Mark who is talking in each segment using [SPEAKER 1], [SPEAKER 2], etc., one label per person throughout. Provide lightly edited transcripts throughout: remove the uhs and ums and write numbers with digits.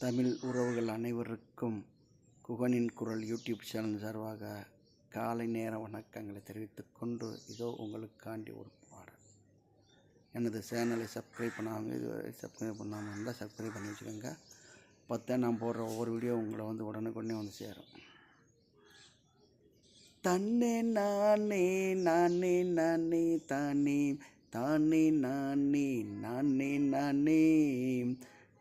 [SPEAKER 1] தமிழ் உறவுகள் அனைவருக்கும் குகனின் குரல் யூடியூப் சேனல் சார்பாக காலை நேர வணக்கங்களை தெரிவித்துக் கொண்டு இதோ உங்களுக்காண்டி ஒரு பாடல். எனது சேனலை சப்ஸ்கிரைப் பண்ணாமல் இருந்தால் சப்ஸ்கிரைப் பண்ணி வச்சுக்கோங்க. பார்த்தா நான் போடுற ஒவ்வொரு வீடியோ உங்களை உடனுக்குடனே சேரும். தன்னே நானே நானே நானே தானே தானே நானே நானே நானே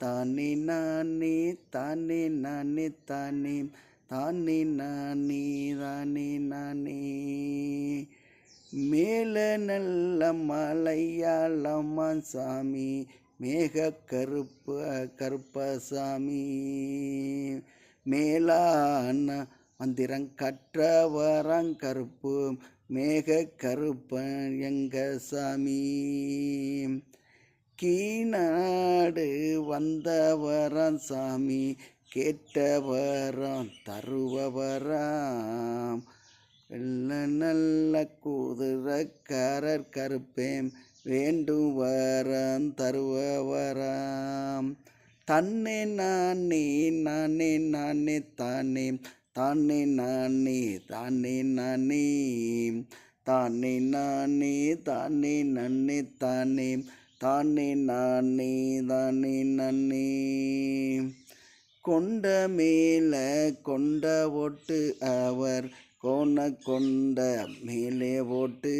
[SPEAKER 1] தானே நானே தானே நானே தானே தானே நானே தானே நானே மேல நல்ல மலையாளமா சாமி மேக கருப்பசாமி மேலான மந்திரம் கற்றவரம் கருப்பு மேக கருப்பன் எங்க சாமி கீநாடு வந்தவரம் சாமி கேட்டவரம் தருவவரம் வெள்ள நல்ல குதிரக்காரர் கருப்பேம் வேண்டும் வரம் தருவவரம் தன்னே நானே நானே நானே தானே தானே நானே தானே நானே தானே நானே தானே நன்னே தானே தானே நானே தானே நன்னே கொண்ட மேல கொண்ட ஓட்டு அவர் கோண கொண்ட மேலே ஓட்டு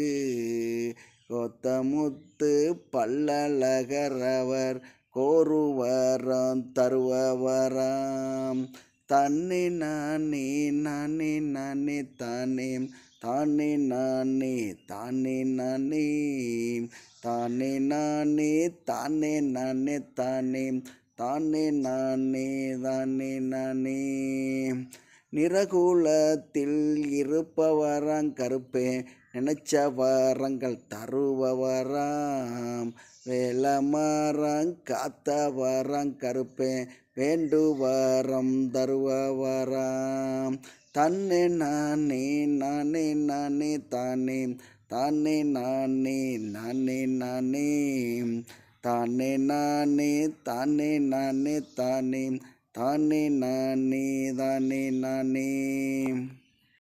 [SPEAKER 1] கொத்தமுத்து பல்லழகர் அவர் கோருவரம் தருவவரம் தன்னே நானே நானே நானே தானே தானே நானே தானே நானே தானே நானே தானே நானே தானே தானே நானே தானே நானே நிறகுலத்தில் இருப்பவரம் கருப்பே நினைச்ச வரங்கள் தருவவரம் வேலமரம் காத்தவரம் கருப்பே வேண்டுவரம் தருவவரம் தன்னே நானே நானே நானே தானே தானே நானே நானே நானே தானே நானே தானே நானே தானே தானே நானே தானே நானே